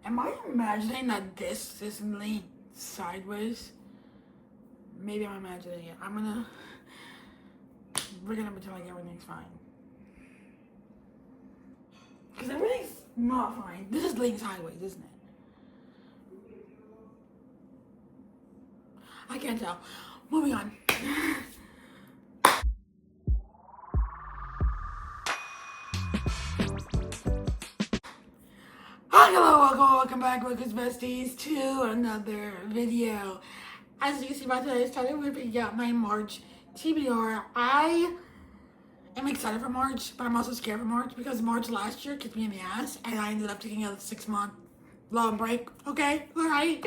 Am I imagining that this is linked sideways? Maybe I'm imagining it. We're gonna pretend like everything's fine. Because everything's not fine. This is linked sideways, isn't it? I can't tell. Moving on. Hi, hello, welcome back, Lucas Besties, to another video. As you can see by today's title, we're picking out my March TBR. I am excited for March, but I'm also scared for March because March last year kicked me in the ass, and I ended up taking a 6-month long break. Okay, all right.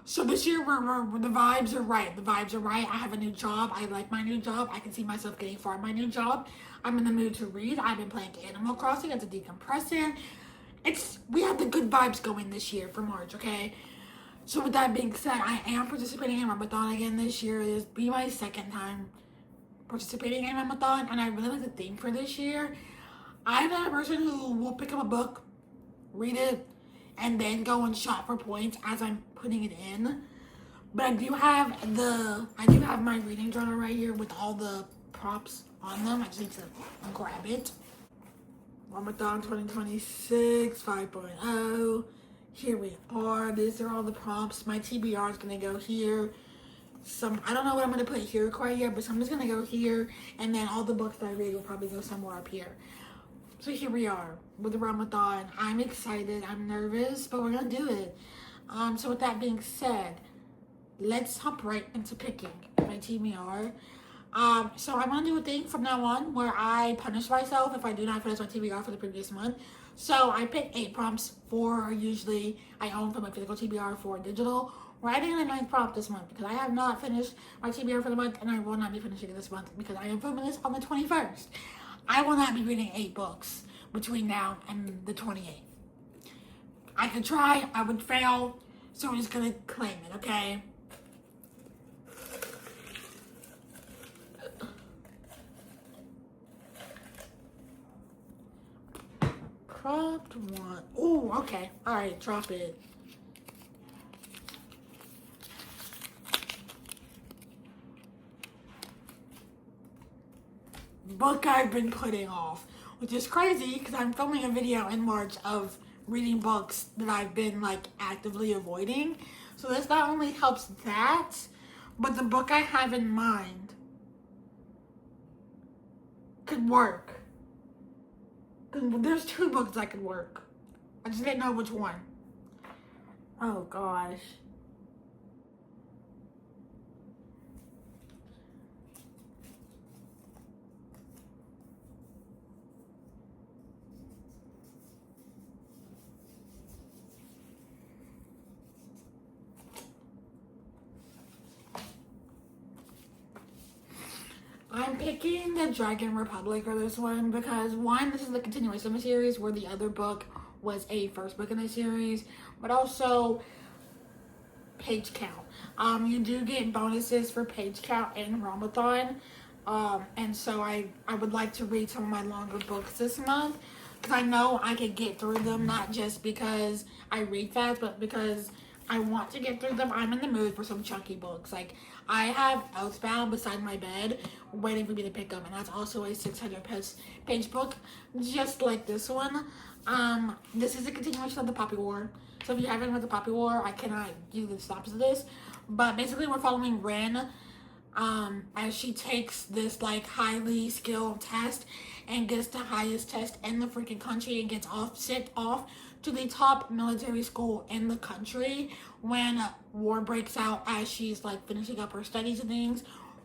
So this year, the vibes are right. The vibes are right. I have a new job. I like my new job. I can see myself getting far in my new job. I'm in the mood to read. I've been playing Animal Crossing. It's a decompressant. We have the good vibes going this year for March, okay? So with that being said, I am participating in Realmathon again this year. This will be my second time participating in Realmathon, and I really like the theme for this year. I'm that person who will pick up a book, read it, and then go and shop for points as I'm putting it in. But I do have my reading journal right here with all the props on them. I just need to grab it. Realmathon 2026 5.0. Here we are. These are all the prompts. My TBR is gonna go here. I don't know what I'm gonna put here quite yet, but some is gonna go here, and then all the books that I read will probably go somewhere up here. So here we are with the Realmathon. I'm excited. I'm nervous, but we're gonna do it. So with that being said, let's hop right into picking my TBR. So I'm gonna do a thing from now on where I punish myself if I do not finish my TBR for the previous month. So I pick 8 prompts. 4 are usually I own for my physical TBR, 4 digital. We're adding a 9th prompt this month because I have not finished my TBR for the month, and I will not be finishing it this month because I am filming this on the 21st. I will not be reading 8 books between now and the 28th. I could try, I would fail, so I'm just gonna claim it, okay? Prompt 1. Oh, okay. Alright, drop it. Book I've been putting off, which is crazy because I'm filming a video in March of reading books that I've been actively avoiding. So this not only helps that, but the book I have in mind could work. There's 2 books that could work. I just didn't know which one. Oh gosh. I'm picking the Dragon Republic for this one because, one, this is the continuation of the series where the other book was a first book in the series, but also page count. You do get bonuses for page count in Realmathon, and so I would like to read some of my longer books this month because I know I could get through them, not just because I read fast, but because I want to get through them. I'm in the mood for some chunky books. I have Oathbound beside my bed waiting for me to pick up, and that's also a 600-page book, just like this one. This is a continuation of the Poppy War. So if you haven't read the Poppy War, I cannot do the stops of this. But basically we're following Ren as she takes this highly skilled test and gets the highest test in the freaking country and gets sent off to the top military school in the country when war breaks out as she's finishing up her studies and things.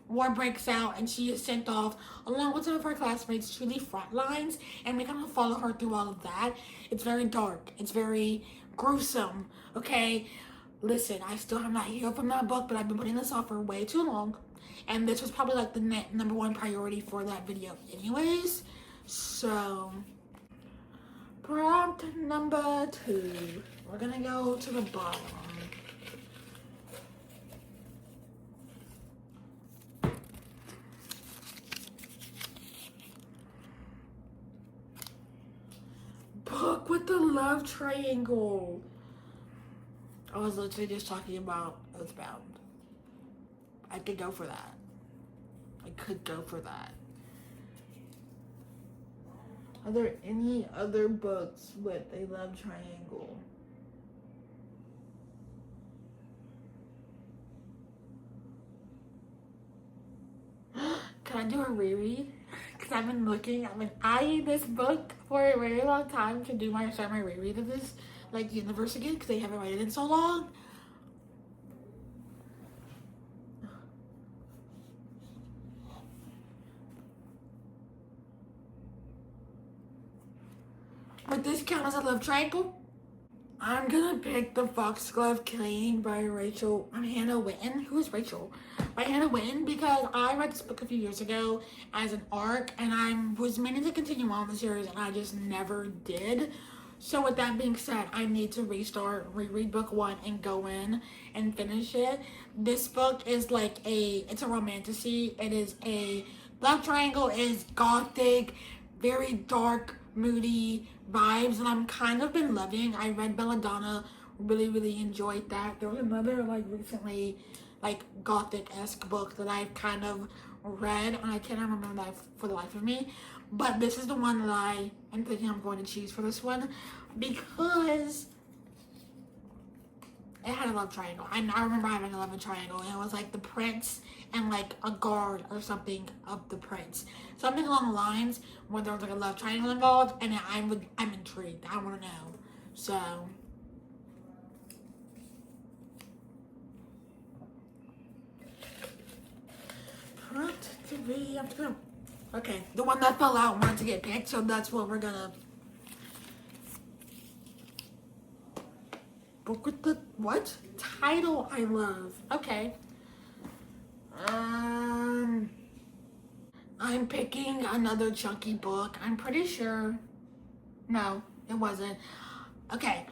War breaks out and she is sent off along with some of her classmates to the front lines, and we kind of follow her through all of that. It's very dark. It's very gruesome, okay? Listen, I still have not healed from that book, but I've been putting this off for way too long, and this was probably the number 1 priority for that video anyways. So prompt number 2, we're gonna go to the bottom. Book with the love triangle. I was literally just talking about Earthbound. I could go for that. I could go for that. Are there any other books with a love triangle? Can I do a reread? Because I've been eyeing this book for a very long time to start my reread of this, like, universe again, because they haven't read it in so long. Would this count as a love triangle? I'm gonna pick The Foxglove King by Hannah Witten. Who is Rachel? By Hannah Witten, because I read this book a few years ago as an arc, and I was meaning to continue on the series, and I just never did. So with that being said, I need to reread book 1 and go in and finish it. This book is it's a romantasy. It is a love triangle. It is gothic, very dark, moody vibes, and I'm kind of been loving. I read Belladonna, really enjoyed that. There was another recently gothic-esque book that I've kind of read, and I cannot remember that for the life of me. But this is the one that I am thinking I'm going to choose for this one, because it had a love triangle. I remember having a love triangle, and it was the prince and a guard or something of the prince. Something along the lines where there was a love triangle involved, and I'm intrigued. I want to know. So okay, the one that fell out wanted to get picked, so that's what we're gonna. Book with the what? Title I love. Okay. I'm picking another chunky book. I'm pretty sure. No, it wasn't. Okay.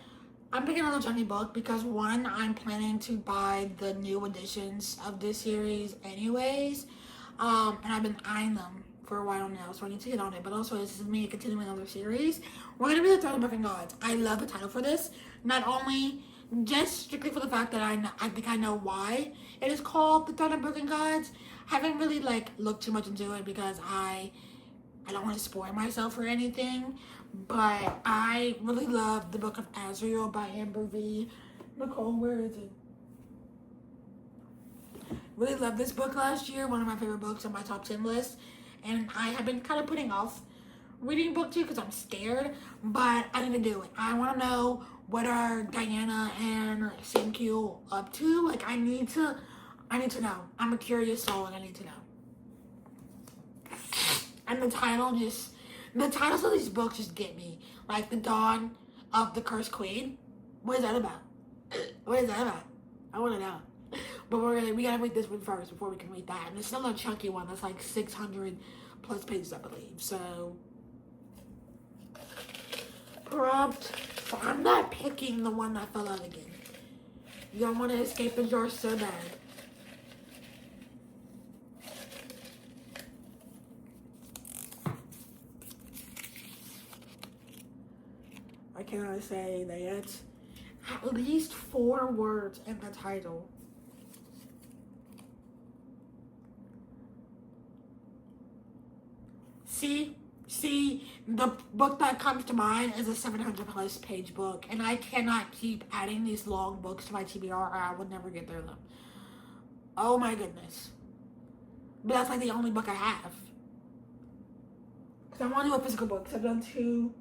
I'm picking another chunky book because one, I'm planning to buy the new editions of this series anyways. And I've been eyeing them for a while now, so I need to get on it. But also, this is me continuing another series. We're going to be the Throne of Broken Gods. I love the title for this. Not only just strictly for the fact that I think I know why it is called the Throne of Broken Gods. I haven't really looked too much into it because I don't want to spoil myself or anything. But I really love the Book of Azrael by Amber V. Nicole, where is it? Really loved this book last year. One of my favorite books on my top 10 list. And I have been kind of putting off reading book 2 because I'm scared. But I need to do it. I want to know what are Diana and Sankyu up to. I need to know. I'm a curious soul and I need to know. And the titles of these books just get me. Like The Dawn of the Cursed Queen. What is that about? What is that about? I want to know. But we gotta read this one first before we can read that. And it's still a chunky one that's 600 plus pages, I believe. So prompt. So I'm not picking the one that fell out again. You don't want to escape the jar so bad. Why can't I say that? At least 4 words in the title. See, the book that comes to mind is a 700 plus page book, and I cannot keep adding these long books to my TBR or I would never get through them. Oh my goodness. But that's the only book I have. Because I want to do a physical book, because I've done 2.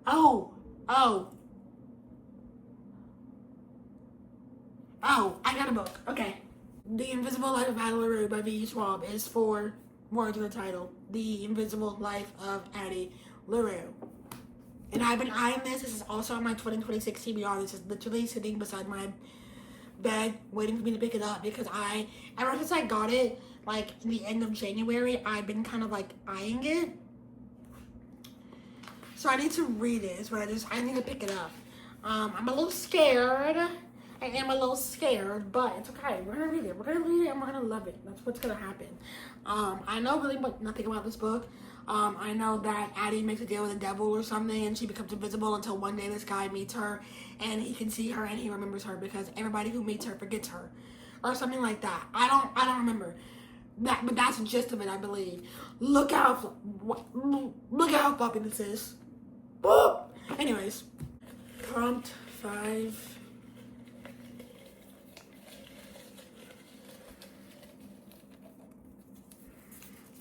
Oh, I got a book. Okay. The Invisible Life of Addie LaRue by V. Schwab is 4 words in the title. The Invisible Life of Addie LaRue. And I've been eyeing this. This is also on my 2026 TBR. This is literally sitting beside my bed waiting for me to pick it up because ever since I got it, in the end of January, I've been kind of eyeing it. So I need to read it, but I need to pick it up. I'm a little scared. I am a little scared, but it's okay. We're gonna read it. We're gonna read it and we're gonna love it. That's what's gonna happen. I know really nothing about this book. I know that Addie makes a deal with the devil or something, and she becomes invisible until one day this guy meets her, and he can see her and he remembers her because everybody who meets her forgets her, or something like that. I don't remember that, but that's the gist of it, I believe. Look at how floppy this is. Boop. Anyways, prompt 5.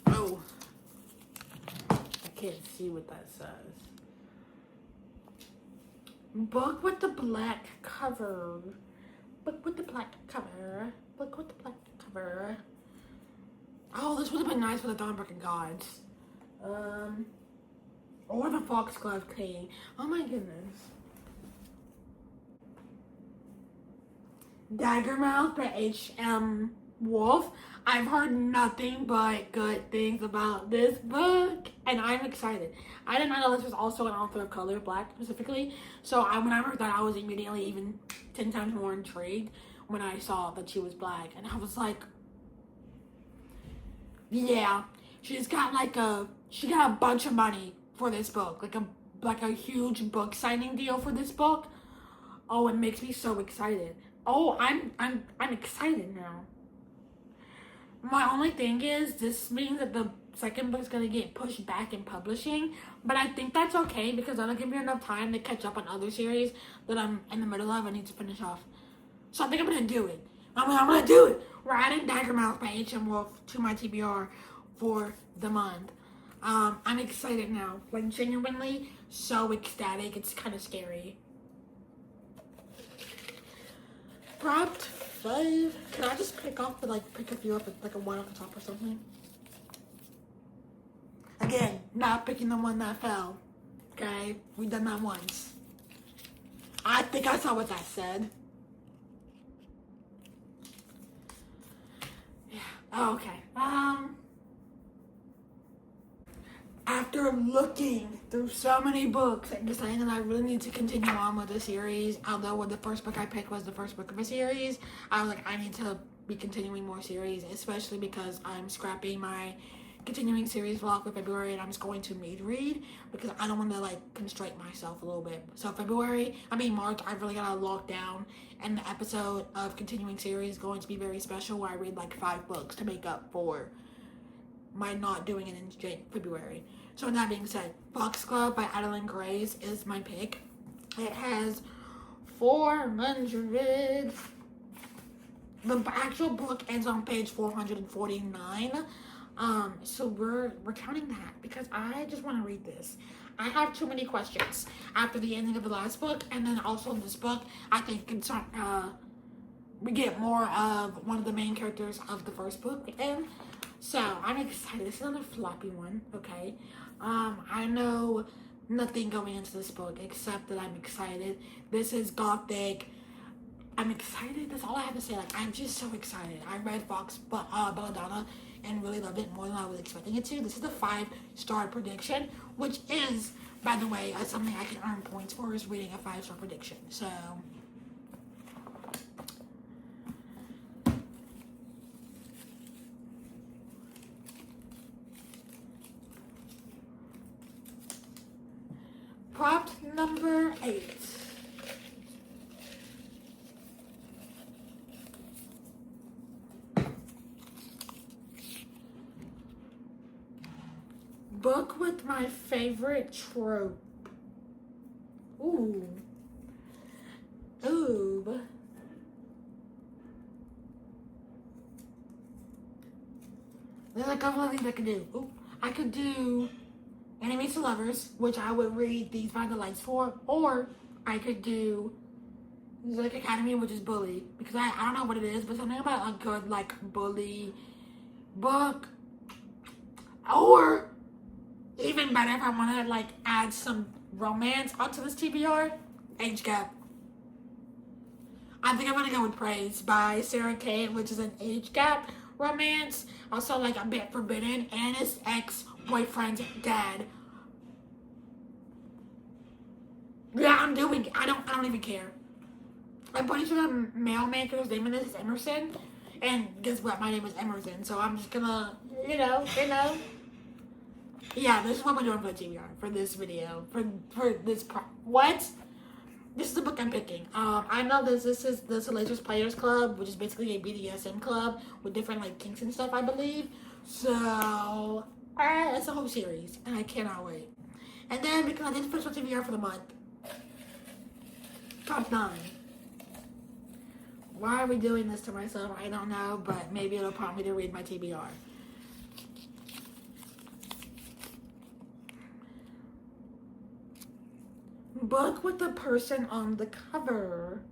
Oh, I can't see what that says. Book with the black cover. Book with the black cover. Book with the black cover. Oh, this would have been nice for the Dawnbreaker Gods. Or the Foxglove King. Oh my goodness. Daggermouth by H.M. Wolf. I've heard nothing but good things about this book, and I'm excited. I did not know this was also an author of color, black specifically. So when I heard that, I was immediately even 10 times more intrigued when I saw that she was black, and I was like, yeah, she got a bunch of money for this book, like a huge book signing deal for this book. Oh, it makes me so excited. Oh, I'm excited now. My only thing is, this means that the second book's gonna get pushed back in publishing, but I think that's okay because that'll give me enough time to catch up on other series that I'm in the middle of and need to finish off. So I think I'm gonna do it. I'm gonna do it. We're adding Daggermouth by H.M. Wolf to my TBR for the month. I'm excited now, like genuinely so ecstatic. It's kind of scary. Prompt 5. Can I just pick a few up, like a one off the top or something? Again, not picking the one that fell. Okay, we've done that once. I think I saw what that said. Yeah. Oh, okay. After looking through so many books and deciding that I really need to continue on with the series, although the first book I picked was the first book of a series, I was like, I need to be continuing more series, especially because I'm scrapping my continuing series vlog for February and I'm just going to read because I don't want to constrain myself a little bit. So March, I really got to lock down, and the episode of continuing series is going to be very special where I read 5 books to make up for my not doing it in February. So with that being said, Foxglove by Adeline Grace is my pick. It has 400. The actual book ends on page 449. So we're counting that because I just want to read this. I have too many questions after the ending of the last book, and then also in this book, I think we get more of one of the main characters of the first book, and so I'm excited. This is another floppy one, okay? I know nothing going into this book except that I'm excited. This is gothic. I'm excited. That's all I have to say. I'm just so excited. I read Belladonna and really loved it more than I was expecting it to. This is a 5-star prediction, which is, by the way, something I can earn points for, is reading a 5-star prediction. So prompt number 8. Book with my favorite trope. Ooh. There's a couple of things I could do. I could do Enemies to Lovers, which I would read These Find the Lights for, or I could do Zodiac Academy, which is Bully, because I don't know what it is, but something about a good bully book, or even better if I want to add some romance onto this TBR, Age Gap. I think I'm gonna go with Praise by Sarah Kate, which is an age gap romance, also a bit forbidden, and his ex-boyfriend's dad. Yeah, I'm doing it. I don't even care. I'm pretty sure the mailman whose name in this is Emerson, and guess what? My name is Emerson, so I'm just gonna, Yeah, this is what we're doing for the TBR for this video for this what. This is the book I'm picking. I know this is the Salacious Players Club, which is basically a BDSM club with different like kinks and stuff, I believe. So it's a whole series, and I cannot wait. And then because I didn't finish my TBR for the month, top 9. Why are we doing this to myself? I don't know, but maybe it'll prompt me to read my TBR. Book with the person on the cover.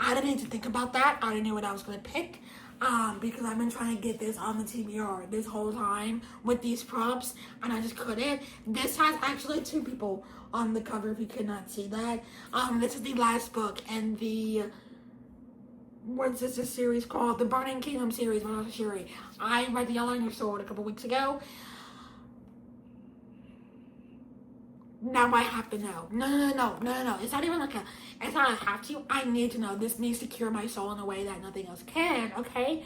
I didn't need to think about that. I already knew what I was going to pick. Because I've been trying to get this on the TBR this whole time with these props, and I just couldn't. This has actually 2 people on the cover, if you could not see that. This is the last book, and the, what's this series called? The Burning Kingdom series by Dr. Shiri. I read the Yellow on Your Sword a couple weeks ago. Now I have to know. No. It's not even like it's not a have to. I need to know. This needs to cure my soul in a way that nothing else can, okay?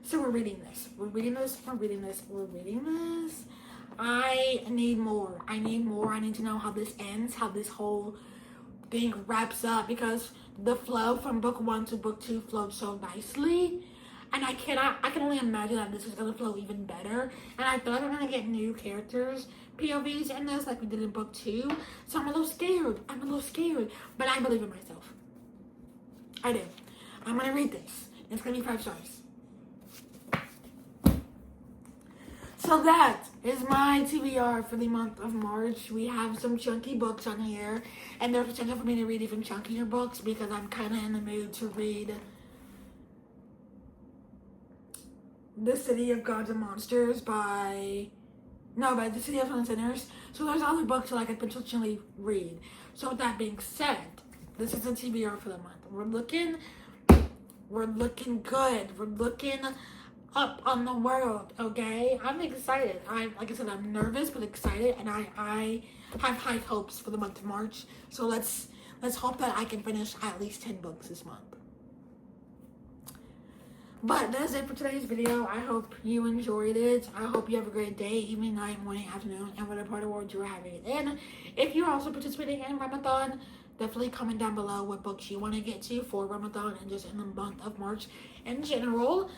So we're reading this. We're reading this. I need more. I need to know how this ends, how this whole thing wraps up, because the flow from book 1 to book 2 flowed so nicely. And I can only imagine that this is going to flow even better. And I feel like I'm going to get new characters, POVs in this, like we did in book 2. So I'm a little scared. But I believe in myself. I do. I'm going to read this. It's going to be 5 stars. So that is my TBR for the month of March. We have some chunky books on here. And there's potential for me to read even chunkier books because I'm kind of in the mood to read The City of Gods and Monsters by The City of Sun and Sinners. So there's other books that I could potentially read. So with that being said, this is the TBR for the month. We're looking good. We're looking up on the world, okay? I'm excited. Like I said, I'm nervous but excited, and I have high hopes for the month of March. So let's hope that I can finish at least 10 books this month. But that's it for today's video. I hope you enjoyed it. I hope you have a great day, evening, night, morning, afternoon, and whatever part of the world you're having it in. If you're also participating in Realmathon, definitely comment down below what books you want to get to for Realmathon and just in the month of March in general.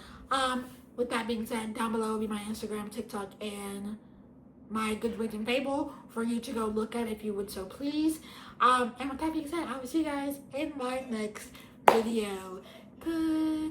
With that being said, down below will be my Instagram, TikTok, and my Goodreads and Fable for you to go look at if you would so please. And with that being said, I will see you guys in my next video. Good.